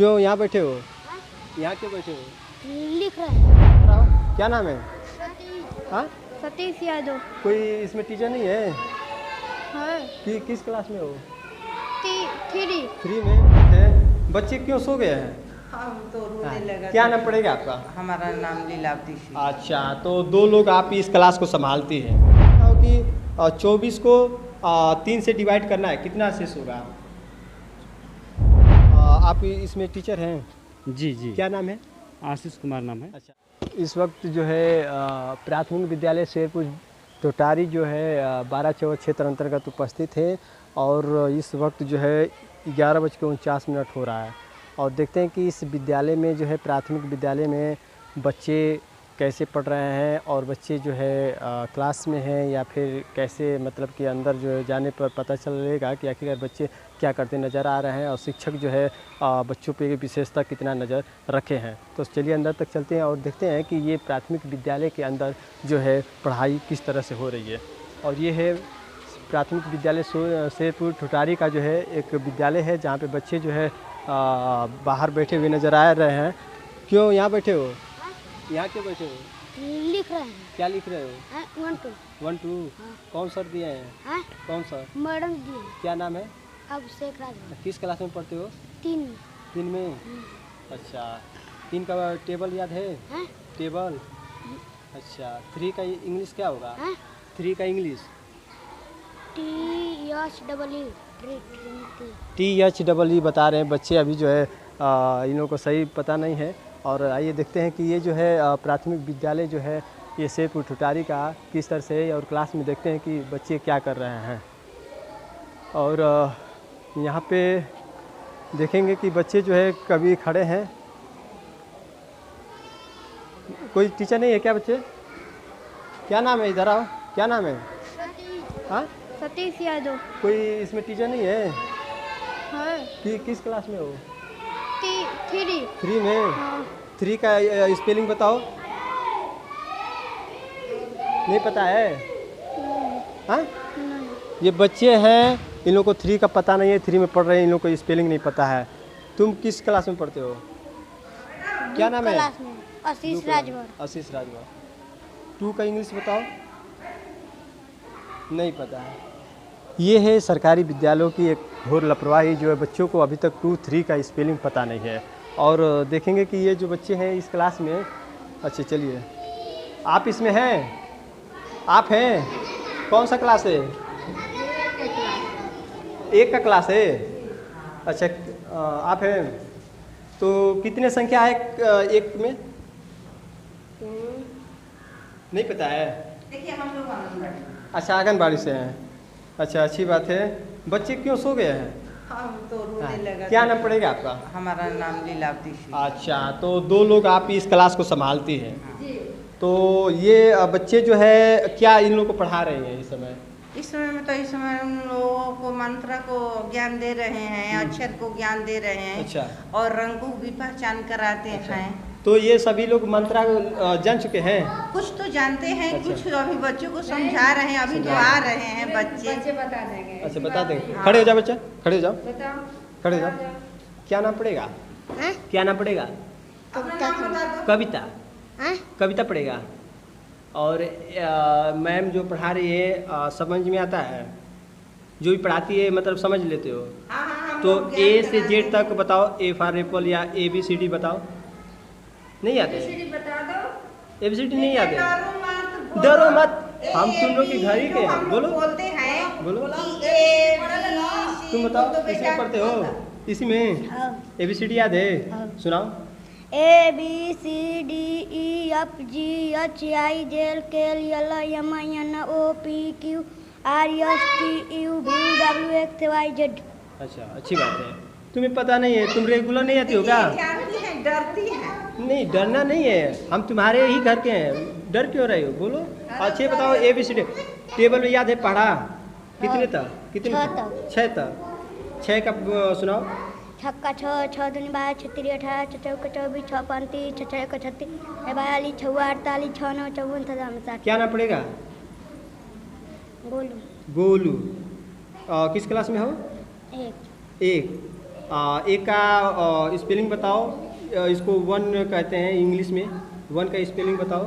क्यों यहाँ बैठे हो? हाँ? यहाँ क्यों बैठे हो? लिख रहे हैं। क्या नाम है? हाँ? सतीश यादव। कोई इसमें टीचर नहीं है? है किस क्लास में हो? थ्री। 3 में बैठे। बच्चे क्यों सो गए हैं? हम तो रोने लगा। क्या नाम पड़ेगा आपका? हमारा नाम लीलावती सिंह। अच्छा, तो 2 लोग आप इस क्लास को संभालती हैं। बताओ कि 24 को 3 से डिवाइड करना है, कितना शेष होगा? आप इसमें टीचर हैं? जी जी। क्या नाम है? आशीष कुमार नाम है। अच्छा, इस वक्त जो है प्राथमिक विद्यालय शेरपुर टोटारी जो है 12 चौर क्षेत्र अंतर्गत उपस्थित है और इस वक्त जो है 11:49 हो रहा है और देखते हैं कि इस विद्यालय में जो है प्राथमिक विद्यालय में बच्चे कैसे पढ़ रहे हैं और बच्चे जो है क्लास में हैं या फिर कैसे, मतलब कि अंदर जो है जाने पर पता चलेगा कि आखिरकार बच्चे क्या करते नज़र आ रहे हैं और शिक्षक जो है बच्चों पे विशेषता कितना नज़र रखे हैं। तो चलिए अंदर तक चलते हैं और देखते हैं कि ये प्राथमिक विद्यालय के अंदर जो है पढ़ाई किस तरह से हो रही है। और ये है प्राथमिक विद्यालय शेरपुर टोटारी का जो है एक विद्यालय है जहाँ पे बच्चे जो है बाहर बैठे हुए नज़र आ रहे हैं। क्यों यहाँ बैठे हो? यहाँ क्यों बैठे हो? लिख रहे हैं। क्या लिख रहे हो? 1 2। 1 2। कौन सर दिए हैं? हाँ? कौन सर? मैडम जी। क्या नाम है? अभिषेक राजभर। किस क्लास में पढ़ते हो? 3। 3 में। अच्छा, 3 का टेबल याद है? हाँ? टेबल। अच्छा, 3 का इंग्लिश क्या होगा? हाँ? 3 का इंग्लिश THEE बता रहे हैं बच्चे। अभी जो है इन लोगों को सही पता नहीं है। और आइए देखते हैं कि ये जो है प्राथमिक विद्यालय जो है ये शेरपुर टोटारी का किस तरह से है और क्लास में देखते हैं कि बच्चे क्या कर रहे हैं। और यहाँ पे देखेंगे कि बच्चे जो है कभी खड़े हैं। कोई टीचर नहीं है क्या बच्चे? क्या नाम है? इधर आओ। क्या नाम है? हाँ? सतीश यादव। कोई इसमें टीचर नहीं है? है किस क्लास में हो? 3 में। हाँ। 3 का स्पेलिंग बताओ। नहीं पता है? हाँ? ये बच्चे हैं, इन लोगों को 3 का पता नहीं है, 3 में पढ़ रहे हैं, इन लोगों को स्पेलिंग नहीं पता है। तुम किस क्लास में पढ़ते हो? क्या नाम है? आशीष राजभर। आशीष राजभर। 2 का इंग्लिश बताओ। नहीं पता है। ये है सरकारी विद्यालयों की एक घोर लापरवाही जो है बच्चों को अभी तक 2 3 का स्पेलिंग पता नहीं है। और देखेंगे कि ये जो बच्चे हैं इस क्लास में। अच्छा चलिए, आप इसमें हैं? आप हैं? कौन सा क्लास है? 1 का क्लास है। अच्छा, आप हैं तो कितने संख्या है 1 में? नहीं पता है। देखिए हम लोग आंगनबाड़ी। अच्छा, आंगनबाड़ी से हैं। अच्छा, अच्छी बात है। बच्चे क्यों सो गए हैं? हम तो रोने लगा। क्या नाम पड़ेगा आपका? हमारा नाम लीलावती सिंह। अच्छा, तो 2 लोग आप इस क्लास को संभालती हैं। तो ये बच्चे जो है क्या इन लोगों को पढ़ा रहे हैं इस समय? इस समय उन लोगों को मंत्र को ज्ञान दे रहे हैं, अक्षर को ज्ञान दे रहे हैं। अच्छा। और रंग को भी पहचान कराते हैं। तो ये सभी लोग मंत्रा जान चुके हैं? कुछ तो जानते हैं। अच्छा। कुछ अभी बच्चों को समझा रहे हैं। अभी तो आ रहे हैं बच्चे। बता देंगे। अच्छा, बता देंगे। खड़े हो जाओ बच्चा, खड़े हो जाओ, बताओ। खड़े हो जाओ। क्या नाम पड़ेगा? हाँ? क्या नाम पड़ेगा? कविता। हाँ? कविता पड़ेगा। और मैम जो पढ़ा रही है समझ में आता है? जो भी पढ़ाती है मतलब समझ लेते हो? तो A से Z तक बताओ। A फॉर एप्पल या ABCD बताओ। नहीं आते? ABCD नहीं आते? डरो मत, हम तुम लोग के घर ही के हैं। बोलो बोलते हैं। बोलो। कि तुम बताओ तो किसमें पढ़ते हो? इसी में ABCD याद है? सुनाओ। ABCDEFGHIJKLMNOPQRSTUVWXYZ। अच्छा, अच्छी बात है। तुम्हें पता नहीं है? तुम रेगुलर नहीं आती हो क्या? जानती हैं, डरती हैं। नहीं, डरना नहीं है, हम तुम्हारे ही घर के हैं, डर क्यों रहे हो? बोलो। अच्छे बताओ। ABCD टेबल में याद है पढ़ा? कितने तक? कितने 6 तक। 6 तक। 6 का सुनाओ। छक्का 6 6 दूनी 12 6 3 18 6 चौका 24 6 35 6 6 36 42 6 48 6 9 54 60। क्या नाम पड़ेगा? बोलो। गोलू। किस क्लास में हो? 1। 1। एक का स्पेलिंग बताओ। इसको वन कहते हैं इंग्लिश में। वन का स्पेलिंग बताओ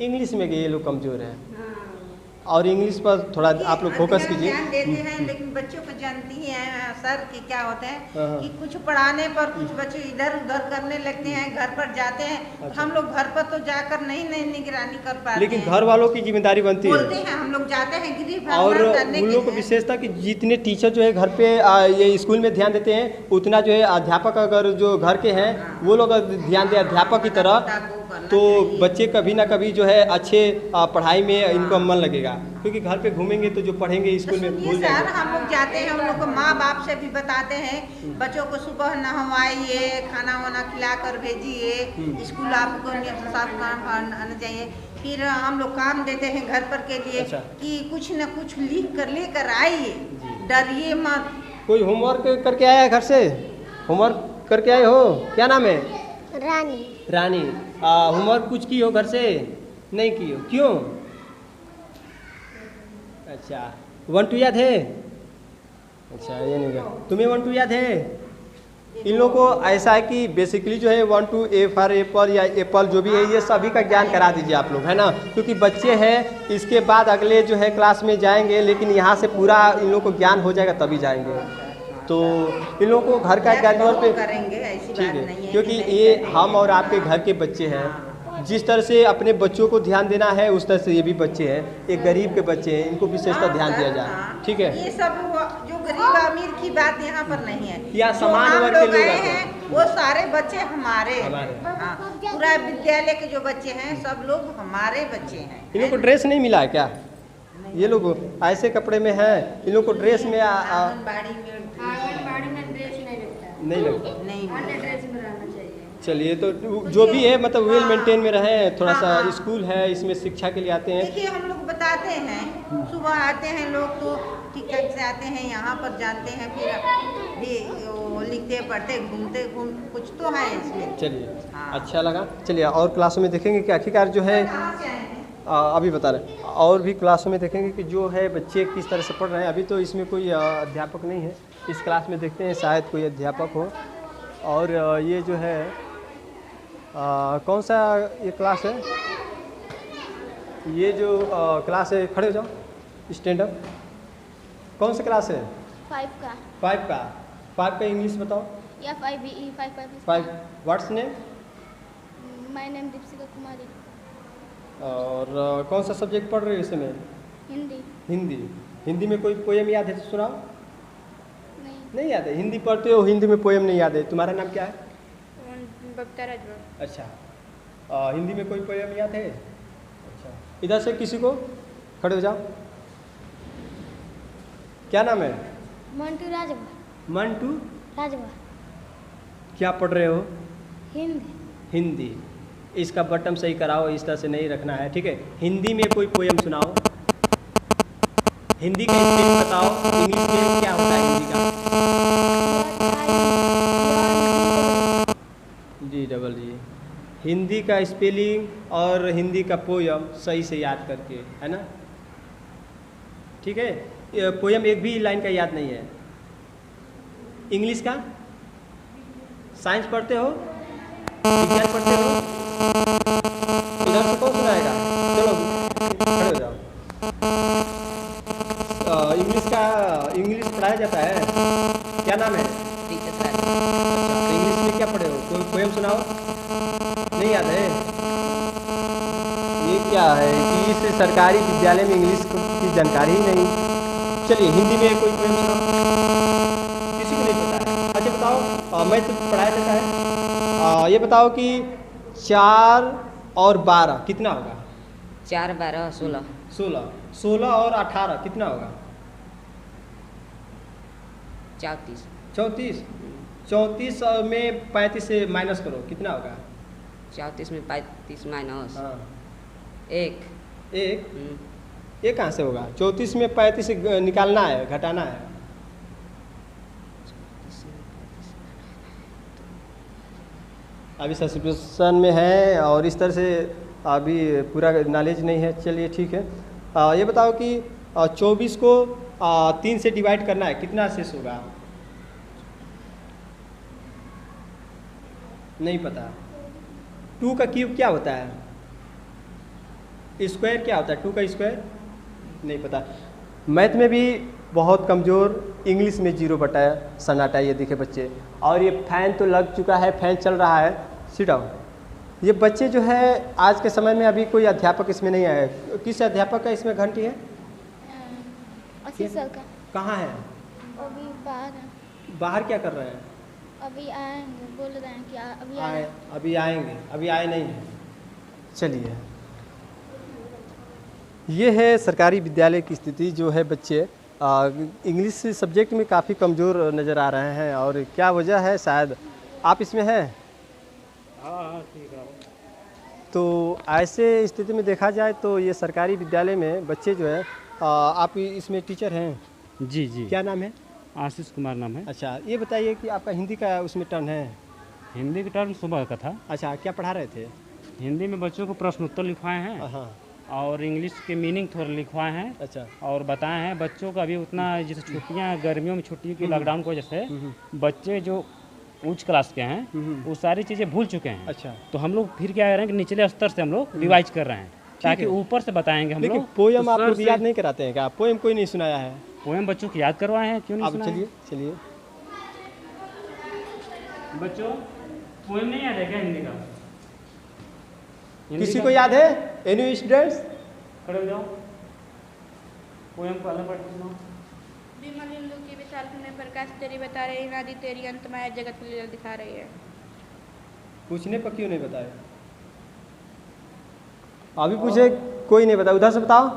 इंग्लिश में, कि ये लोग कमज़ोर हैं। और इंग्लिश पर थोड़ा आप लोग फोकस कीजिए। ध्यान देते हैं, लेकिन बच्चों को जानती हैं सर कि क्या होता है हाँ। कि कुछ पढ़ाने पर कुछ बच्चे इधर उधर करने लगते हैं, घर पर जाते हैं। अच्छा। हम लोग घर पर तो जाकर नहीं निगरानी कर पाते लेकिन हैं। घर वालों की जिम्मेदारी बनती बोलते है। हैं, हम लोग जाते हैं गृह और भ्रमण करने उन के लोग को लिए। विशेषता कि जितने टीचर जो है घर पे ये स्कूल में ध्यान देते हैं, उतना जो है अध्यापक अगर जो घर के हैं वो लोग अगर ध्यान दें अध्यापक की तरह, तो बच्चे कभी ना कभी जो है अच्छे पढ़ाई में इनको मन लगेगा। क्योंकि घर पे घूमेंगे तो जो पढ़ेंगे स्कूल में भूल सर, जाएंगे। हम लोग जाते हैं, हम लोग को माँ बाप से भी बताते हैं बच्चों को सुबह नहवाइए, खाना वाना खिला कर भेजिए, स्कूल आपको साफ काम आना चाहिए। फिर हम लोग काम देते हैं घर पर के लिए। अच्छा। कि कुछ न कुछ लिख कर लेकर आइए, डरिए मत। कोई होमवर्क करके आया है घर से? होमवर्क करके आए हो? क्या नाम है? रानी। रानी। होमवर्क कुछ की हो घर से? नहीं की हो, क्यों? अच्छा, 1 2 याद है? अच्छा, ये नहीं याद। तुम्हें 1 2 याद है? इन लोगों को ऐसा है कि बेसिकली जो है 1 2 ए फॉर एप्पल या एप्पल जो भी है, ये सभी का ज्ञान करा दीजिए आप लोग, है ना। क्योंकि बच्चे हैं, इसके बाद अगले जो है क्लास में जाएंगे, लेकिन यहाँ से पूरा इन लोगों को ज्ञान हो जाएगा तभी जाएंगे। तो इन लोगों को घर का ज्ञान पे करेंगे, ऐसी ठीक बात है, नहीं है। क्योंकि ये हम और आपके घर के बच्चे हैं। जिस तरह से अपने बच्चों को ध्यान देना है, उस तरह से ये भी बच्चे हैं, एक गरीब के बच्चे हैं, इनको विशेषता ध्यान दिया जाए। ठीक है, ये सब जो गरीब अमीर की बात यहाँ पर नहीं है। या जो समान हम वर्ग के लोग लोग आए आते हैं। हैं, वो सारे बच्चे हमारे हमारे। हाँ, पूरा विद्यालय के जो बच्चे हैं सब लोग हमारे बच्चे हैं। इन लोग को ड्रेस नहीं मिला है क्या? ये लोग ऐसे कपड़े में हैं, इन लोग को ड्रेस में आंगनबाड़ी में नहीं लगता। नहीं चलिए, तो जो भी है मतलब वेल मेंटेन में रहें। थोड़ा सा हाँ। स्कूल है, इसमें शिक्षा के लिए आते हैं। देखिए, हम लोग बताते हैं, सुबह आते हैं लोग तो ठीक ठाक से आते हैं, यहाँ पर जानते हैं, फिर भी वो लिखते पढ़ते घूमते कुछ तो है इसमें। चलिए, हाँ। अच्छा लगा। चलिए, और क्लासों में देखेंगे कि आखिरकार जो है कहाँ से आए हैं? अभी बता रहे, और भी क्लासों में देखेंगे कि जो है बच्चे किस तरह से पढ़ रहे हैं। अभी तो इसमें कोई अध्यापक नहीं है, इस क्लास में देखते हैं शायद कोई अध्यापक हो। और ये जो है कौन सा ये क्लास है? ये जो क्लास है, खड़े हो जाओ, स्टैंड अप। कौन सा क्लास है? 5 का। 5 का। 5 का इंग्लिश बताओ। FIVE 5 what's name? My name Deepika Kumari. और कौन सा सब्जेक्ट पढ़ रहे हो इस समय? हिंदी। हिंदी। हिंदी में कोई पोएम याद है तो सुनाओ। नहीं। नहीं याद है? हिंदी पढ़ते हो, हिंदी में पोएम नहीं याद है। तुम्हारा नाम क्या है? बबीता राजवा। अच्छा, हिंदी में कोई पोएम याद है? अच्छा, इधर से किसी को, खड़े हो जाओ। क्या नाम है? मंटू राजवा। मंटू राजवा। क्या पढ़ रहे हो? हिंदी। हिंदी। इसका बटन सही कराओ, इस तरह से नहीं रखना है, ठीक है। हिंदी में कोई पोएम सुनाओ। हिंदी का स्पेलिंग बताओ। इंग्लिश में क्या होता है हिंदी का? DEE। हिंदी का स्पेलिंग और हिंदी का पोयम सही से याद करके, है ना। ठीक है, पोयम एक भी लाइन का याद नहीं है। इंग्लिश का? साइंस पढ़ते हो? विज्ञान पढ़ते हो? इधर से कौन सुनाएगा? चलो खड़े हो जाओ। इंग्लिश पढ़ाया जाता है। क्या नाम है? अच्छा, तो इंग्लिश में क्या पढ़े हो? कोई पोएम सुनाओ। नहीं याद है? ये क्या है कि इस सरकारी विद्यालय में इंग्लिश की जानकारी ही नहीं। चलिए, हिंदी में कोई पोएम सुनाओ। किसी को नहीं पता है? अच्छा बताओ, मैं तो पढ़ाया जाता है। ये बताओ कि 4 और 12 कितना होगा? 4 12 16। 16 और 18 कितना होगा? 34। 34। 34 में 35 से माइनस करो, कितना होगा? 34 में 35 माइनस हाँ, 1। ये कहाँ से होगा? 34 में 35 से निकालना है, घटाना है। अभी सब्सक्रिप्शन में है और इस तरह से अभी पूरा नॉलेज नहीं है। चलिए ठीक है, ये बताओ कि 24 को 3 से डिवाइड करना है, कितना शेष होगा? नहीं पता। 2 का क्यूब क्या होता है? स्क्वायर क्या होता है? 2 का स्क्वायर नहीं पता। मैथ में भी बहुत कमज़ोर, इंग्लिश में 0 सन्नाटा। ये देखे बच्चे, और ये फैन तो लग चुका है, फैन चल रहा है। Sit down. ये बच्चे जो है आज के समय में अभी कोई अध्यापक इसमें नहीं आया। किस अध्यापक का इसमें घंटी है? अस्सी साल का। कहाँ है? अभी बाहर है। बाहर क्या कर रहे हैं? अभी आएंगे, बोल रहे हैं कि अभी अभी आएंगे, अभी आए नहीं हैं। चलिए, ये है सरकारी विद्यालय की स्थिति। जो है बच्चे इंग्लिश सब्जेक्ट में काफ़ी कमज़ोर नज़र आ रहे हैं, और क्या वजह है? शायद आप इसमें हैं। हाँ ठीक है। तो ऐसे स्थिति में देखा जाए तो ये सरकारी विद्यालय में बच्चे जो है, आप इसमें टीचर हैं? जी जी। क्या नाम है? आशीष कुमार नाम है। अच्छा, ये बताइए कि आपका हिंदी का उसमें टर्न है? हिंदी का टर्म सुबह का था। अच्छा, क्या पढ़ा रहे थे? हिंदी में बच्चों को प्रश्न उत्तर लिखवाए हैं, हाँ। और इंग्लिश के मीनिंग थोड़ा लिखवाए हैं। अच्छा। और बताए हैं बच्चों का अभी उतना, जैसे छुट्टियां गर्मियों में छुट्टी की लॉकडाउन की वजह से बच्चे जो उच्च क्लास के हैं वो सारी चीज़ें भूल चुके हैं। अच्छा। तो हम लोग फिर क्या कर रहे हैं कि निचले स्तर से हम लोग रिवाइज कर रहे हैं, ताकि ऊपर से बताएंगे हम लेकिन लोग। पोयम आप लोग याद नहीं कराते हैं क्या? पोयम कोई नहीं सुनाया है? पोएम बच्चों को याद करवाए हैं, क्यों नहीं अब सुनाए? चलिए बच्चों पोएम नहीं याद है क्या हिंदी का? किसी को याद है? Any students? खड़े हो जाओ, पोएम को अलग पढ़ सुनाओ। विमल इंदु की विशाल में प्रकाश तेरी बता रही, नादी तेरी अंत माया जगत लीला दिखा रही है। पूछने पर क्यों नहीं बताए? अभी पूछे, कोई नहीं बताया। उधर से बताओ।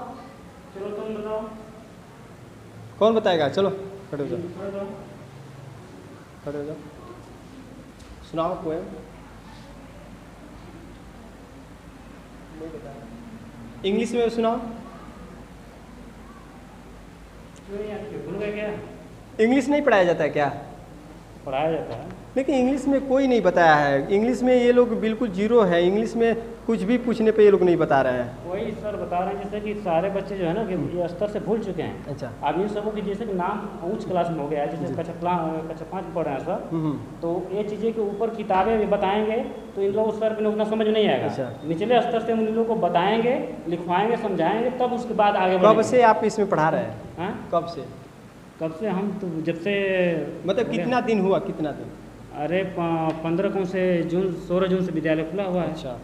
चलो तुम बताओ। कौन बताएगा? चलो खड़े हो जाओ, खड़े हो जाओ, सुनाओ पोएम। नहीं बताया। इंग्लिश में सुनाओ। भूल गए क्या? इंग्लिश नहीं पढ़ाया जाता है क्या? पढ़ाया जाता है, लेकिन इंग्लिश में कोई नहीं बताया है। इंग्लिश में ये लोग बिल्कुल 0 है। इंग्लिश में कुछ भी पूछने पे ये लोग नहीं बता रहे हैं। वही सर बता रहे हैं, जैसे कि सारे बच्चे जो है ना कि ये स्तर से भूल चुके हैं। अच्छा। अब इन सबों की जैसे कि नाम उच्च क्लास में हो गया है, जैसे कक्षा 5 में पढ़ रहे हैं सर, तो ये चीज़ें के ऊपर किताबें भी बताएंगे तो इन लोगों सर को उतना समझ नहीं आएगा। अच्छा। निचले स्तर से उन लोगों को बताएंगे, लिखवाएंगे, समझाएंगे, तब उसके बाद आगे कब बढ़ेंगे। से आप इसमें पढ़ा रहे हैं? हाँ? कब से? कब से? हम तो जब से मतलब कितना दिन हुआ? कितना दिन? अरे 15 कौन से जून, 16 जून से विद्यालय खुला हुआ है। अच्छा।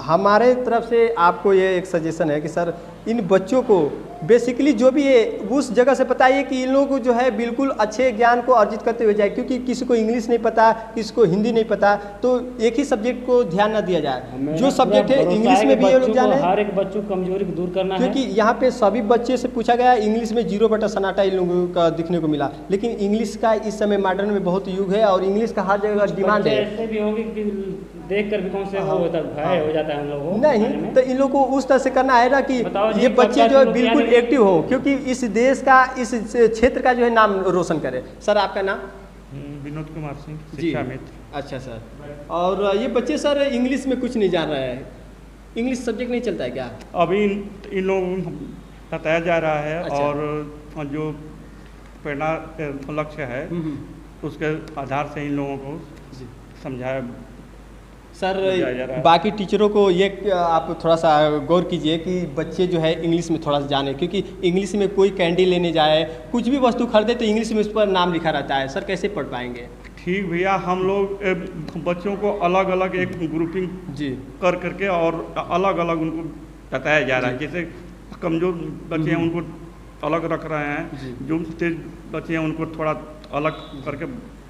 हमारे तरफ से आपको ये एक सजेशन है कि सर इन बच्चों को बेसिकली जो भी है उस जगह से बताइए कि इन लोगों को जो है बिल्कुल अच्छे ज्ञान को अर्जित करते हुए जाए, क्योंकि किसी को इंग्लिश नहीं पता, किसी को हिंदी नहीं पता, तो एक ही सब्जेक्ट को ध्यान ना दिया जाए। जो सब्जेक्ट है इंग्लिश में भी ये लोग जाने, हर एक बच्चों की कमजोरी को दूर करना है। क्योंकि यहाँ पे सभी बच्चे से पूछा गया, इंग्लिश में 0 सन्नाटा इन लोगों का दिखने को मिला। लेकिन इंग्लिश का इस समय मॉडर्न में बहुत युग है और इंग्लिश का हर जगह डिमांड है। ऐसे भी होंगे कि देख कर भी कौन से वो होता भय हो जाता है हम लोगों को। नहीं, तो इन लोगों को उस तरह से करना है ना कि बताओ जी, ये बच्चे जो है कब बिल्कुल क्या एक्टिव हो, क्योंकि इस देश का, इस क्षेत्र का जो है नाम रोशन करे। सर आपका नाम? विनोद कुमार सिंह, जी। शिक्षा मित्र। अच्छा सर। और ये बच्चे सर इंग्लिश में कुछ नहीं जान रहे हैं, इंग्लिश सब्जेक्ट नहीं चलता है क्या? अभी इन लोगों को बताया जा रहा है। अच्छा। और जो प्रेरणा लक्ष्य है उसके आधार से इन लोगों को समझाया सर जा रहा है। बाकी टीचरों को ये आप थोड़ा सा गौर कीजिए कि बच्चे जो है इंग्लिश में थोड़ा सा जाने, क्योंकि इंग्लिश में कोई कैंडी लेने जाए, कुछ भी वस्तु खरीदे तो इंग्लिश में उस पर नाम लिखा रहता है। सर कैसे पढ़ पाएंगे? ठीक भैया, हम लोग बच्चों को अलग अलग एक ग्रुपिंग जी कर करके और अलग अलग उनको बताया जा रहा है। जैसे कमजोर बच्चे हैं उनको अलग रख रहे हैं, जो तेज बच्चे हैं उनको थोड़ा अलग करके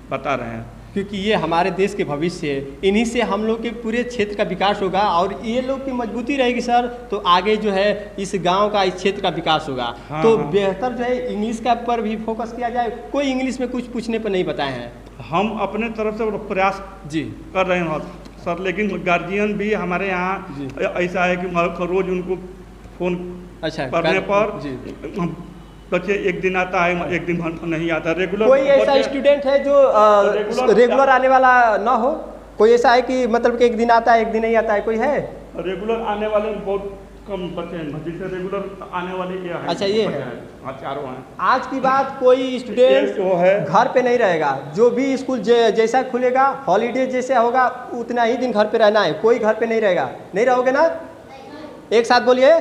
बता रहे हैं, क्योंकि ये हमारे देश के भविष्य है। इन्हीं से हम लोग के पूरे क्षेत्र का विकास होगा, और ये लोग की मजबूती रहेगी सर तो आगे जो है इस गांव का, इस क्षेत्र का विकास होगा। हाँ, तो हाँ। बेहतर जो है इंग्लिश का पर भी फोकस किया जाए। कोई इंग्लिश में कुछ पूछने पर नहीं बताए हैं। हम अपने तरफ से प्रयास जी कर रहे हैं सर, लेकिन गार्जियन भी हमारे यहाँ ऐसा है कि रोज उनको फोन अच्छा करने पर जी बच्चे एक दिन आता है, एक दिन नहीं आता। रेगुलर कोई ऐसा स्टूडेंट है जो रेगुलर आने वाला ना हो? कोई ऐसा है कि मतलब कि एक दिन आता है एक दिन नहीं आता है? कोई है? रेगुलर आने वाले बहुत कम बच्चे हैं, जिससे रेगुलर आने वाले ये हैं। अच्छा, ये बच्चे है। हैं। हाँ, चारों हैं। आज की बात, कोई स्टूडेंट वो है घर पे नहीं रहेगा। जो भी स्कूल जैसा खुलेगा, हॉलीडे जैसे होगा, उतना ही दिन घर पे रहना है। कोई घर पे नहीं रहेगा। नहीं रहोगे ना? एक साथ बोलिए,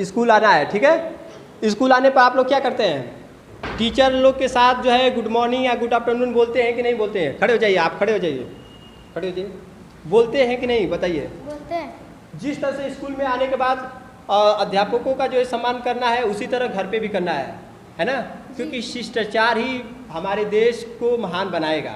स्कूल आना है। ठीक है। स्कूल आने पर आप लोग क्या करते हैं? टीचर लोग के साथ जो है गुड मॉर्निंग या गुड आफ्टरनून बोलते हैं कि नहीं बोलते हैं? खड़े हो जाइए, आप खड़े हो जाइए, खड़े हो जाइए। बोलते हैं कि नहीं, बताइए। बोलते हैं। जिस तरह से स्कूल में आने के बाद अध्यापकों का जो है सम्मान करना है, उसी तरह घर पे भी करना है ना? क्योंकि शिष्टाचार ही हमारे देश को महान बनाएगा।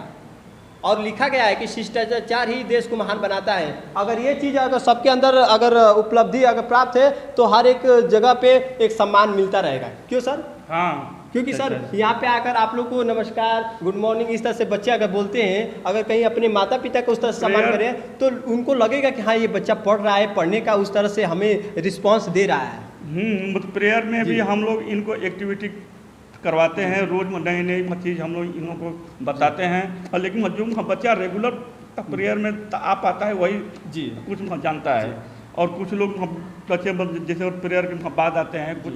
और लिखा गया है कि शिष्टाचार ही देश को महान बनाता है। अगर ये चीज़ अगर सबके अंदर अगर उपलब्धि अगर प्राप्त है तो हर एक जगह पे एक सम्मान मिलता रहेगा। क्यों सर? हाँ, क्योंकि सर यहाँ पे आकर आप लोग को नमस्कार, गुड मॉर्निंग इस तरह से बच्चे अगर बोलते हैं, अगर कहीं अपने माता पिता को उस तरह से सम्मान करें तो उनको लगेगा कि हाँ ये बच्चा पढ़ रहा है, पढ़ने का उस तरह से हमें रिस्पॉन्स दे रहा है। मतलब प्रेयर में भी हम लोग इनको एक्टिविटी करवाते हैं, रोज नई नई चीज़ हम लोग इन लोगों को बताते हैं। और लेकिन जो बच्चा रेगुलर प्रेयर में आ पाता है वही जी कुछ जानता है। और कुछ लोग बच्चे जैसे प्रेयर के बाद आते हैं, कुछ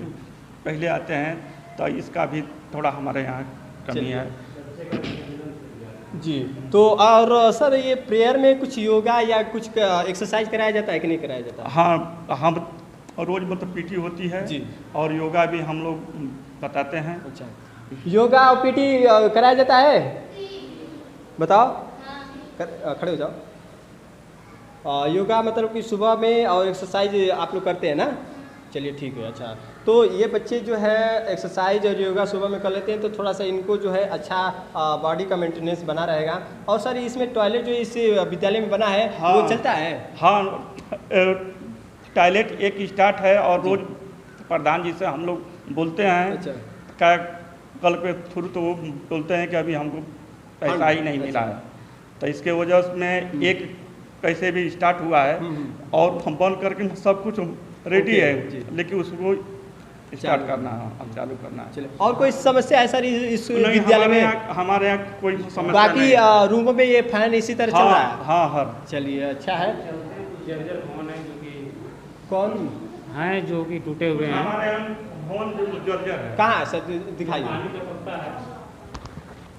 पहले आते हैं, तो इसका भी थोड़ा हमारे यहाँ कमी है जी। तो और सर ये प्रेयर में कुछ योगा या कुछ एक्सरसाइज कराया जाता है कि नहीं कराया जाता? हाँ, हम रोज मतलब पीटी होती है जी। और योगा भी हम लोग बताते हैं। अच्छा, योगा और पीटी कराया जाता है? बताओ, खड़े हो जाओ। योगा मतलब कि सुबह में और एक्सरसाइज आप लोग करते हैं ना? चलिए ठीक है। अच्छा, तो ये बच्चे जो है एक्सरसाइज और योगा सुबह में कर लेते हैं तो थोड़ा सा इनको जो है अच्छा बॉडी का मेंटेनेंस बना रहेगा। और सर इसमें टॉयलेट जो इस विद्यालय में बना है वो चलता है? हाँ, टॉयलेट एक स्टार्ट है और रोज प्रधान जी से हम लोग बोलते हैं। अच्छा, क्या कल के थ्रू तो वो बोलते हैं कि अभी हमको पैसा ही नहीं मिला है, तो इसके वजह में एक पैसे भी स्टार्ट हुआ है और हम बंद करके सब कुछ रेडी है, लेकिन उसको स्टार्ट करना है, अब चालू करना है। और कोई समस्या है सर इस विद्यालय में? हमारे यहाँ कोई समस्या बाकी नहीं। रूमों में ये फैन इसी तरह चल रहा है? हाँ हाँ। चलिए अच्छा है। जर्जर भवन है जो कि कौन हैं, जो कि टूटे हुए हैं। हमारे यहाँ भवन जर्जर है। कहाँ है सर, दिखाइए।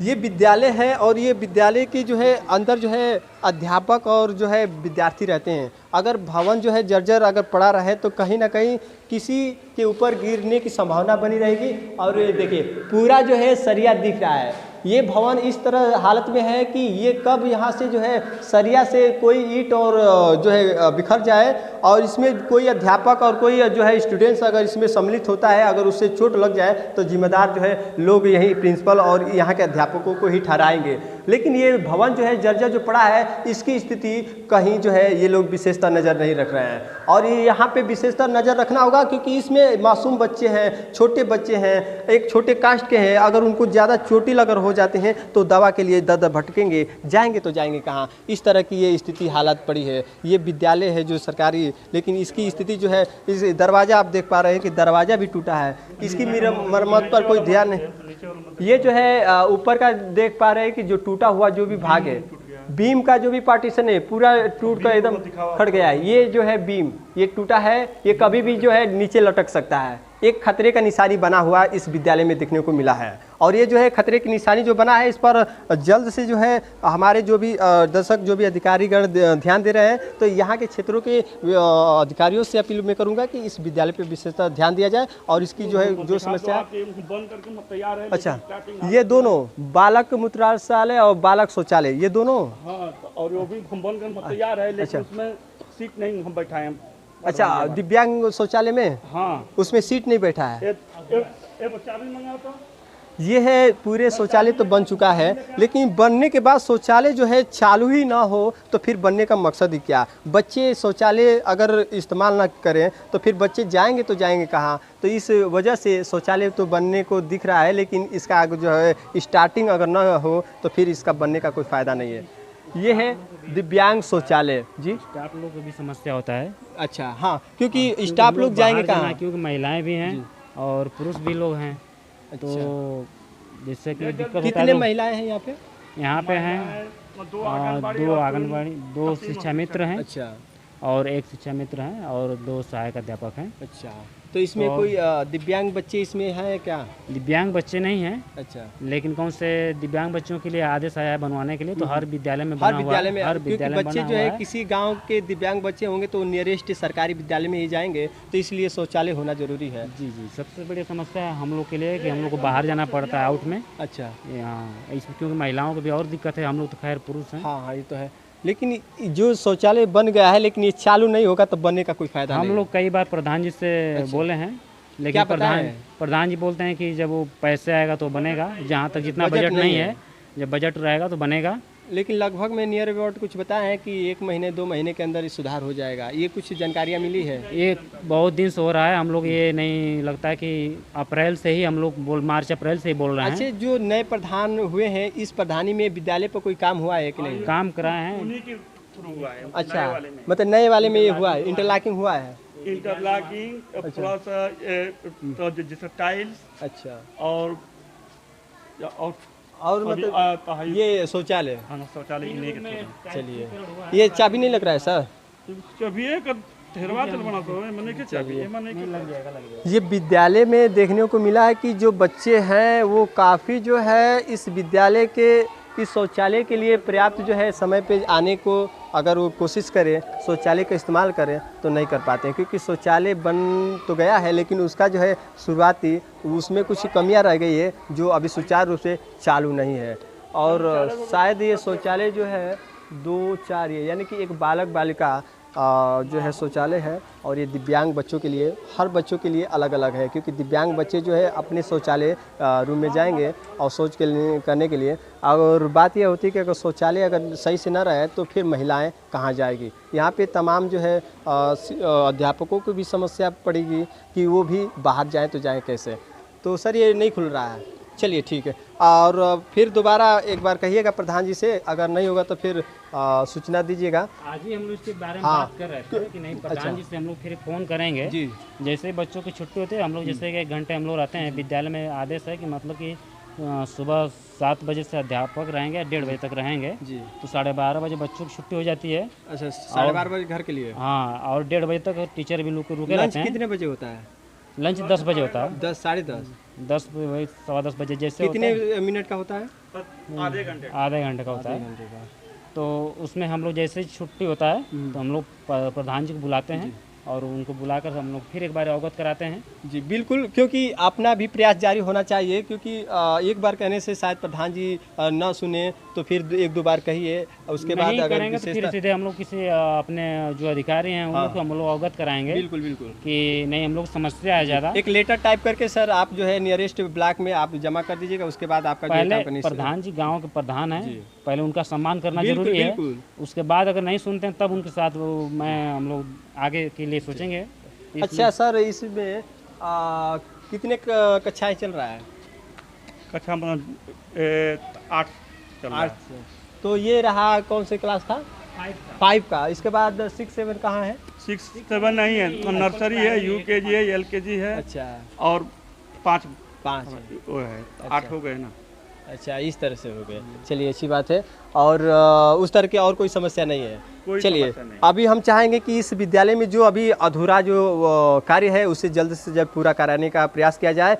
ये विद्यालय है और ये विद्यालय की जो है अंदर जो है अध्यापक और जो है विद्यार्थी रहते हैं। अगर भवन जो है जर्जर अगर पड़ा रहे तो कहीं ना कहीं किसी के ऊपर गिरने की संभावना बनी रहेगी। और ये देखिए पूरा जो है सरिया दिख रहा है। ये भवन इस तरह हालत में है कि ये कब यहाँ से जो है सरिया से कोई ईंट और जो है बिखर जाए और इसमें कोई अध्यापक और कोई जो है स्टूडेंट्स अगर इसमें सम्मिलित होता है, अगर उससे चोट लग जाए तो जिम्मेदार जो है लोग यही प्रिंसिपल और यहाँ के अध्यापकों को ही ठहराएंगे। लेकिन ये भवन जो है जर्जर जो पड़ा है इसकी स्थिति कहीं जो है ये लोग विशेषता नज़र नहीं रख रहे हैं। और ये यहाँ पे विशेषता नज़र रखना होगा क्योंकि इसमें मासूम बच्चे हैं, छोटे बच्चे हैं, एक छोटे कास्ट के हैं। अगर उनको ज़्यादा चोटिल अगर हो जाते हैं तो दवा के लिए दर दर भटकेंगे, जाएंगे तो जाएंगे कहाँ। इस तरह की ये स्थिति हालत पड़ी है। ये विद्यालय है जो सरकारी, लेकिन इसकी स्थिति जो है, इस दरवाज़ा आप देख पा रहे हैं कि दरवाज़ा भी टूटा है, इसकी मरम्मत पर कोई ध्यान नहीं। ये जो है ऊपर का देख पा रहे हैं कि जो टूटा हुआ जो भी भाग है, बीम का जो भी पार्टीशन है पूरा टूट कर एकदम खड़ गया है। ये जो है बीम ये टूटा है, ये कभी भी जो है नीचे लटक सकता है। एक खतरे का निशानी बना हुआ इस विद्यालय में देखने को मिला है। और ये जो है खतरे की निशानी जो बना है इस पर जल्द से जो है हमारे जो भी दर्शक जो भी अधिकारीगण ध्यान दे रहे हैं, तो यहाँ के क्षेत्रों के अधिकारियों से अपील मैं करूँगा कि इस विद्यालय पर विशेषतः ध्यान दिया जाए और इसकी जो है जो समस्या। अच्छा, ये दोनों बालक मूत्राशय और बालक शौचालय ये दोनों? हाँ, और वो भी हम बंद करने तैयार है, लेकिन उसमें सीट नहीं हम बैठाए हैं। अच्छा, दिव्यांग शौचालय में? हाँ, उसमें सीट नहीं बैठा है। चाबी मंगा तो ये है पूरे शौचालय तो बन चुका है, लेकिन बनने के बाद शौचालय जो है चालू ही ना हो तो फिर बनने का मकसद ही क्या? बच्चे शौचालय अगर इस्तेमाल ना करें तो फिर बच्चे जाएंगे तो जाएंगे कहाँ? तो इस वजह से शौचालय तो बनने को दिख रहा है, लेकिन इसका जो है स्टार्टिंग अगर ना हो तो फिर इसका बनने का कोई फ़ायदा नहीं है। ये है दिव्यांग शौचालय जी। स्टाफ लोग को भी समस्या होता है। अच्छा, हाँ, क्योंकि स्टाफ लोग जाएंगे कहाँ? क्योंकि महिलाएं भी हैं और पुरुष भी लोग हैं। तो जिससे कि दिक्कत होता है। कितने महिलाएं हैं यहाँ पे? यहाँ पे हैं दो आंगनबाड़ी, 2 शिक्षा मित्र हैं। अच्छा, और एक शिक्षा मित्र हैं और 2 सहायक अध्यापक हैं। अच्छा, तो इसमें और- कोई दिव्यांग बच्चे इसमें हैं क्या? दिव्यांग बच्चे नहीं हैं, अच्छा, लेकिन कौन से दिव्यांग बच्चों के लिए आदेश आया है बनवाने के लिए, तो हर विद्यालय में हर बना हुआ विद्यालय है। में, हर क्योंकि विद्यालय में बच्चे बना जो हुआ है किसी गांव के दिव्यांग बच्चे होंगे तो नियरेस्ट सरकारी विद्यालय में ही जाएंगे, तो इसलिए शौचालय होना जरूरी है। जी जी, सबसे बड़ी समस्या है हम लोग के लिए कि हम लोग को बाहर जाना पड़ता है आउट में। अच्छा, यहाँ इसमें क्योंकि महिलाओं को भी और दिक्कत है, हम लोग तो खैर पुरुष हैं। हाँ हाँ, ये तो है, लेकिन जो शौचालय बन गया है लेकिन ये चालू नहीं होगा तो बनने का कोई फायदा नहीं हम लोग कई बार प्रधान जी से बोले हैं, क्या लेकिन पता प्रधान है? प्रधान जी बोलते हैं कि जब वो पैसे आएगा तो बनेगा, जहाँ तक जितना बजट बजट नहीं नहीं है। है, जब बजट रहेगा तो बनेगा। लेकिन लगभग में नियर अबाउट कुछ बताया है कि 1 महीने 2 महीने के अंदर ये सुधार हो जाएगा, ये कुछ जानकारियाँ मिली है? ये बहुत दिन से हो रहा है, हम लोग ये नहीं लगता है कि अप्रैल से ही हम लोग मार्च अप्रैल से ही बोल रहे हैं। अच्छा, जो नए प्रधान हुए हैं इस प्रधानी में विद्यालय पर कोई काम हुआ है कि नहीं? काम कराए हैं। उन्हीं के थ्रू हुआ है। अच्छा, नए वाले में। मतलब नए वाले में ये हुआ है, इंटरलॉकिंग हुआ है? इंटरलॉकिंग प्लस तो जैसे टाइल्स अच्छा, और और मतलब ये शौचालय, शौचालय इन्हीं के थ्रू। चलिए, ये चाबी नहीं लग रहा है सर? चाबी एक ठहरवा चल बना तो मैंने क्या चाबी है, मैंने क्या लग जाएगा। ये विद्यालय में देखने को मिला है कि जो बच्चे हैं वो काफ़ी जो है इस विद्यालय के इस शौचालय के लिए पर्याप्त जो है समय पे आने को अगर वो कोशिश करें, शौचालय का इस्तेमाल करें तो नहीं कर पाते हैं, क्योंकि शौचालय बन तो गया है लेकिन उसका जो है शुरुआती उसमें कुछ कमियां रह गई है जो अभी सुचारू रूप से चालू नहीं है। और शायद ये शौचालय जो है 2-4 ये यानी कि एक बालक बालिका जो है शौचालय है, और ये दिव्यांग बच्चों के लिए, हर बच्चों के लिए अलग अलग है, क्योंकि दिव्यांग बच्चे जो है अपने शौचालय रूम में जाएंगे और शौच के लिए करने के लिए। और बात यह होती है कि अगर शौचालय अगर सही से न रहे तो फिर महिलाएं कहाँ जाएगी। यहाँ पे तमाम जो है अध्यापकों को भी समस्या पड़ेगी कि वो भी बाहर जाएँ तो जाएँ कैसे। तो सर ये नहीं खुल रहा है। चलिए ठीक है, और फिर दोबारा एक बार कहिएगा प्रधान जी से, अगर नहीं होगा तो फिर सूचना दीजिएगा। आज ही हम लोग इसके बारे में हाँ। बात कर रहे थे कि नहीं, प्रधान जी से हम लोग फिर फ़ोन करेंगे। जी, जैसे ही बच्चों की छुट्टी होती है हम लोग जैसे कि 1 घंटे हम लोग रहते हैं विद्यालय में, आदेश है कि मतलब कि सुबह 7 बजे से अध्यापक रहेंगे, 1:30 बजे तक रहेंगे, जी। तो 12:30 बजे बच्चों की छुट्टी हो जाती है। अच्छा, 12:30 बजे घर के लिए? हाँ, और 1:30 बजे तक टीचर भी रुके लंच रहते हैं। कितने बजे होता है? लंच 10 बजे होता है। 10 साढ़े 10? 10 वही 10:15 बजे जैसे कितने होता है, मिनट का होता है? आधे घंटे आधे घंटे का होता आधे है। घंटे का। तो उसमें हम लोग जैसे ही छुट्टी होता है तो हम लोग प्रधान जी को बुलाते हैं और उनको बुलाकर हम लोग फिर एक बार अवगत कराते हैं। जी बिल्कुल, क्योंकि अपना भी प्रयास जारी होना चाहिए, क्योंकि एक बार कहने से शायद प्रधान जी न सुने तो फिर 1-2 बार कहिए, उसके बाद नहीं अगर करेंगे तो फिर विशेषता। सीधे हम लोग किसी अपने जो अधिकारी हैं उनको हम लोग अवगत कराएंगे बिल्कुल बिल्कुल, कि नहीं हम लोग समस्या है ज़्यादा। एक लेटर टाइप करके सर आप जो है नियरेस्ट ब्लॉक में आप जमा कर दीजिएगा, उसके बाद आपका जो पहले काम करने से- प्रधान जी गांव के प्रधान हैं, जी। पहले उनका सम्मान करना बिल्कुल, जरूरी है। बिल्कुल। उसके बाद अगर नहीं सुनते हैं तब उनके साथ हम लोग आगे के लिए सोचेंगे। अच्छा सर, इसमें कितने कक्षाएं चल रहा है? कक्षा 8 चल रहा है। 8 से। तो ये रहा कौन से क्लास था? 5 का। इसके बाद 6-7 कहाँ है? 6-7 नहीं है, नर्सरी है, UKG है, LKG है, अच्छा, और 5 5 वो है, 8 हो गए ना। अच्छा, इस तरह से हो गए। चलिए अच्छी बात है, और उस तरह की और कोई समस्या नहीं है। कोई चलिए समस्या नहीं। अभी हम चाहेंगे कि इस विद्यालय में जो अभी अधूरा जो कार्य है उसे जल्द से जल्द पूरा कराने का प्रयास किया जाए।